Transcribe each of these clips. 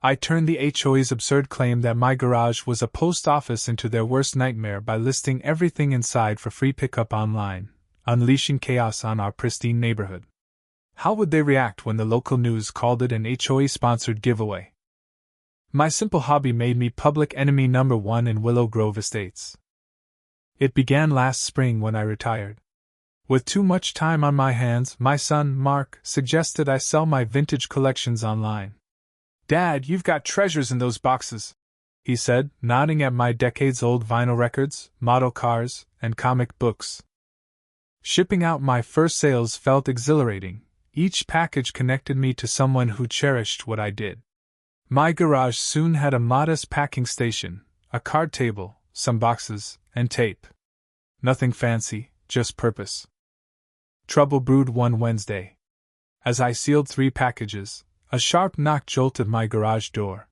I turned the HOA's absurd claim that my garage was a post office into their worst nightmare by listing everything inside for free pickup online, unleashing chaos on our pristine neighborhood. How would they react when the local news called it an HOA-sponsored giveaway? My simple hobby made me public enemy number one in Willow Grove Estates. It began last spring when I retired. With too much time on my hands, my son, Mark, suggested I sell my vintage collections online. "Dad, you've got treasures in those boxes," he said, nodding at my decades-old vinyl records, model cars, and comic books. Shipping out my first sales felt exhilarating. Each package connected me to someone who cherished what I did. My garage soon had a modest packing station, a card table, some boxes, and tape. Nothing fancy, just purpose. Trouble brewed one Wednesday. As I sealed 3 packages, a sharp knock jolted my garage door.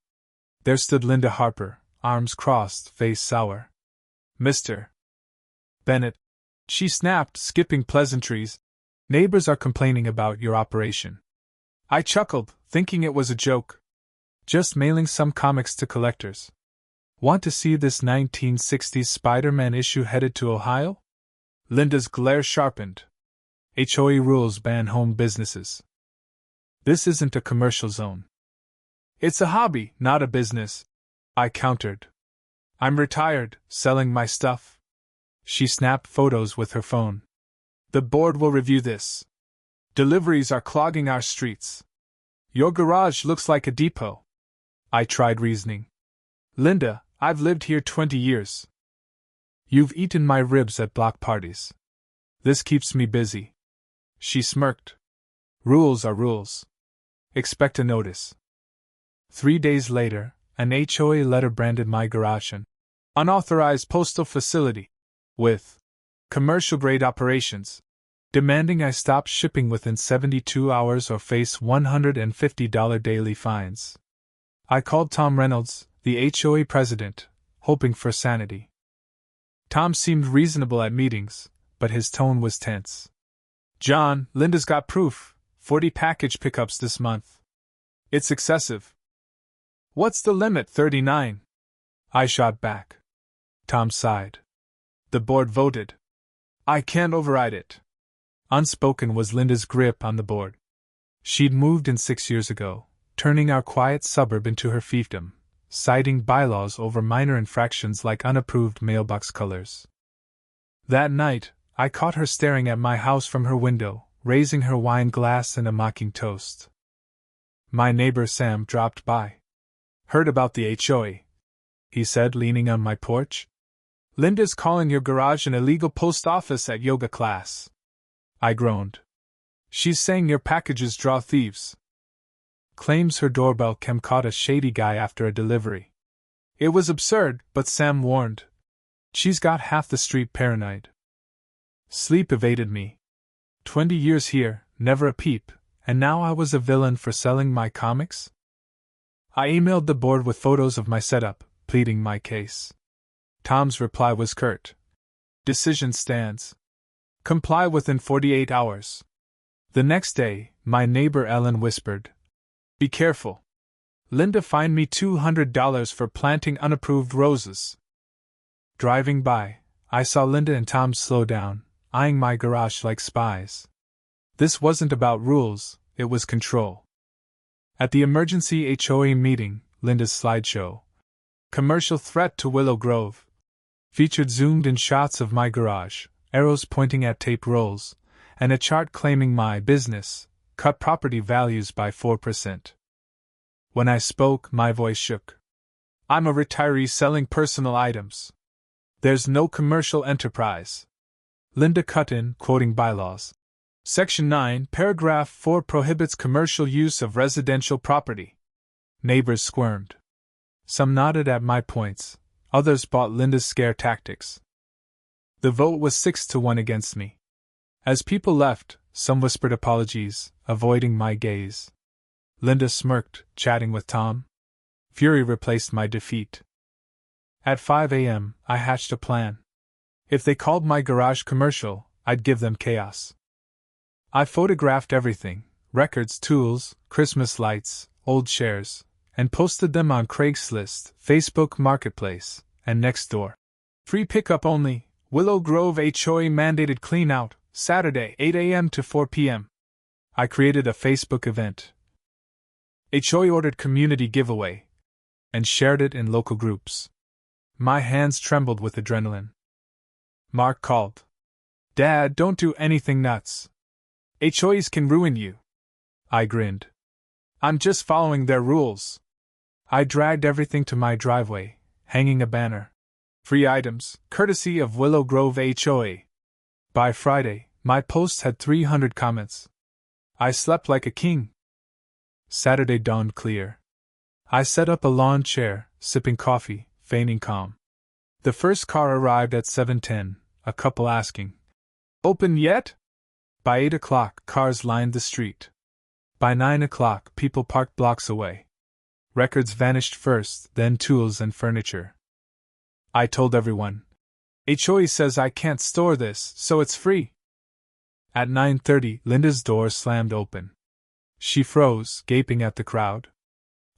There stood Linda Harper, arms crossed, face sour. "Mr. Bennett," she snapped, skipping pleasantries, "neighbors are complaining about your operation." I chuckled, thinking it was a joke. "Just mailing some comics to collectors. Want to see this 1960s Spider-Man issue headed to Ohio?" Linda's glare sharpened. "HOA rules ban home businesses. This isn't a commercial zone." "It's a hobby, not a business," I countered. "I'm retired, selling my stuff." She snapped photos with her phone. "The board will review this. Deliveries are clogging our streets. Your garage looks like a depot." I tried reasoning. "Linda, I've lived here 20 years. You've eaten my ribs at block parties. This keeps me busy." She smirked. "Rules are rules. Expect a notice." 3 days later, an HOA letter branded my garage an unauthorized postal facility with commercial-grade operations, demanding I stop shipping within 72 hours or face $150 daily fines. I called Tom Reynolds, the HOA president, hoping for sanity. Tom seemed reasonable at meetings, but his tone was tense. "John, Linda's got proof. 40 package pickups this month. It's excessive." "What's the limit, 39? I shot back. Tom sighed. "The board voted. I can't override it." Unspoken was Linda's grip on the board. She'd moved in 6 years ago, turning our quiet suburb into her fiefdom, citing bylaws over minor infractions like unapproved mailbox colors. That night, I caught her staring at my house from her window, raising her wine glass in a mocking toast. My neighbor Sam dropped by. "Heard about the HOA," he said, leaning on my porch. "Linda's calling your garage an illegal post office at yoga class." I groaned. "She's saying your packages draw thieves. Claims her doorbell cam caught a shady guy after a delivery." It was absurd, but Sam warned. "She's got half the street paranoid." Sleep evaded me. 20 years here, never a peep, and now I was a villain for selling my comics? I emailed the board with photos of my setup, pleading my case. Tom's reply was curt. "Decision stands. Comply within 48 hours. The next day, my neighbor Ellen whispered, "Be careful. Linda fined me $200 for planting unapproved roses." Driving by, I saw Linda and Tom slow down, eyeing my garage like spies. This wasn't about rules, it was control. At the emergency HOA meeting, Linda's slideshow, "Commercial Threat to Willow Grove," featured zoomed-in shots of my garage, arrows pointing at tape rolls, and a chart claiming my business cut property values by 4%. When I spoke, my voice shook. "I'm a retiree selling personal items. There's no commercial enterprise." Linda cut in, quoting bylaws. Section 9, Paragraph 4 prohibits commercial use of residential property. Neighbors squirmed. Some nodded at my points, others bought Linda's scare tactics. The vote was 6-1 against me. As people left, some whispered apologies, avoiding my gaze. Linda smirked, chatting with Tom. Fury replaced my defeat. At 5 a.m., I hatched a plan. If they called my garage commercial, I'd give them chaos. I photographed everything: records, tools, Christmas lights, old chairs, and posted them on Craigslist, Facebook Marketplace, and Nextdoor. Free pickup only, Willow Grove HOA mandated clean out, Saturday 8 a.m. to 4 p.m. I created a Facebook event. HOA ordered community giveaway, and shared it in local groups. My hands trembled with adrenaline. Mark called. "Dad, don't do anything nuts. HOAs can ruin you." I grinned. "I'm just following their rules." I dragged everything to my driveway, hanging a banner. "Free items, courtesy of Willow Grove HOA." By Friday, my post had 300 comments. I slept like a king. Saturday dawned clear. I set up a lawn chair, sipping coffee, feigning calm. The first car arrived at 7:10, a couple asking, "Open yet?" By 8 o'clock, cars lined the street. By 9 o'clock, people parked blocks away. Records vanished first, then tools and furniture. I told everyone, "HOA says I can't store this, so it's free." At 9:30, Linda's door slammed open. She froze, gaping at the crowd.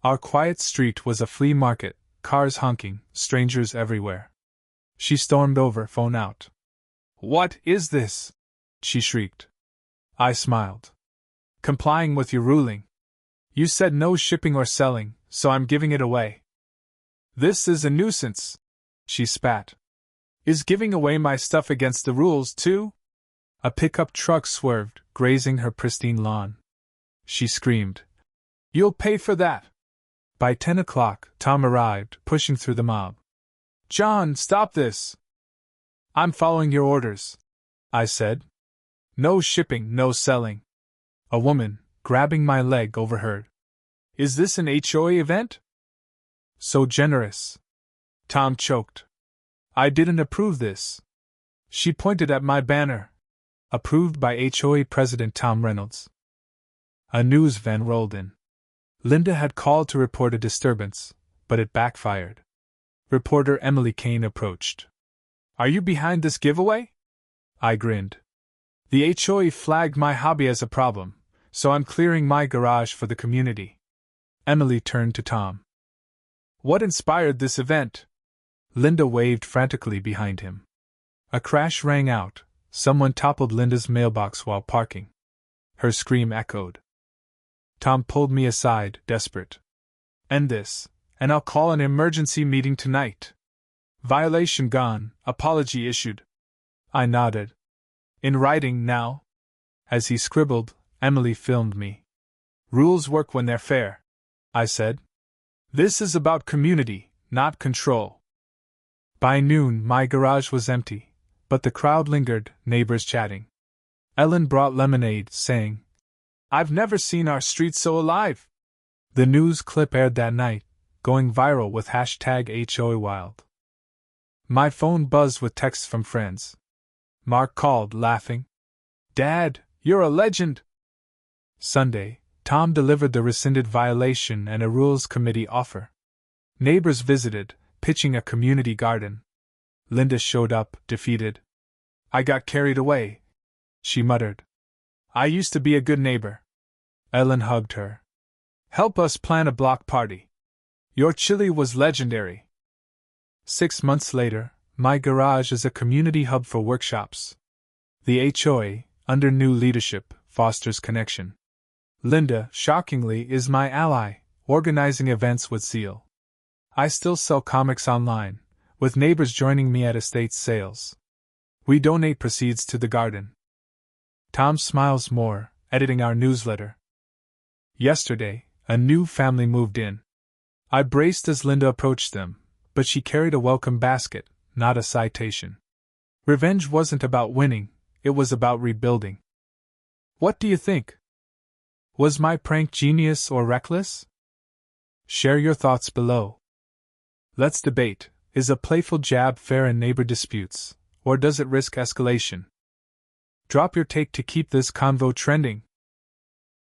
Our quiet street was a flea market, cars honking, strangers everywhere. She stormed over, phone out. "What is this?" she shrieked. I smiled. "Complying with your ruling. You said no shipping or selling, so I'm giving it away." "This is a nuisance," she spat. "Is giving away my stuff against the rules, too?" A pickup truck swerved, grazing her pristine lawn. She screamed, "You'll pay for that!" By 10 o'clock, Tom arrived, pushing through the mob. "John, stop this!" "I'm following your orders," I said. "No shipping, no selling." A woman, grabbing my leg, overheard. "Is this an HOA event?" "So generous." Tom choked. "I didn't approve this." She pointed at my banner. "Approved by HOA President Tom Reynolds." A news van rolled in. Linda had called to report a disturbance, but it backfired. Reporter Emily Kane approached. "Are you behind this giveaway?" I grinned. "The HOA flagged my hobby as a problem, so I'm clearing my garage for the community." Emily turned to Tom. "What inspired this event?" Linda waved frantically behind him. A crash rang out. Someone toppled Linda's mailbox while parking. Her scream echoed. Tom pulled me aside, desperate. "End this, and I'll call an emergency meeting tonight." "Violation gone, apology issued." I nodded. "In writing now?" As he scribbled, Emily filmed me. "Rules work when they're fair," I said. "This is about community, not control." By noon, my garage was empty, but the crowd lingered, neighbors chatting. Ellen brought lemonade, saying, "I've never seen our street so alive." The news clip aired that night, going viral with hashtag #HOAWild. My phone buzzed with texts from friends. Mark called, laughing. "Dad, you're a legend!" Sunday, Tom delivered the rescinded violation and a rules committee offer. Neighbors visited, pitching a community garden. Linda showed up, defeated. "I got carried away," she muttered. "I used to be a good neighbor." Ellen hugged her. "Help us plan a block party. Your chili was legendary." 6 months later, my garage is a community hub for workshops. The HOA, under new leadership, fosters connection. Linda, shockingly, is my ally, organizing events with zeal. I still sell comics online, with neighbors joining me at estate sales. We donate proceeds to the garden. Tom smiles more, editing our newsletter. Yesterday, a new family moved in. I braced as Linda approached them, but she carried a welcome basket, not a citation. Revenge wasn't about winning, it was about rebuilding. What do you think? Was my prank genius or reckless? Share your thoughts below. Let's debate, is a playful jab fair in neighbor disputes, or does it risk escalation? Drop your take to keep this convo trending.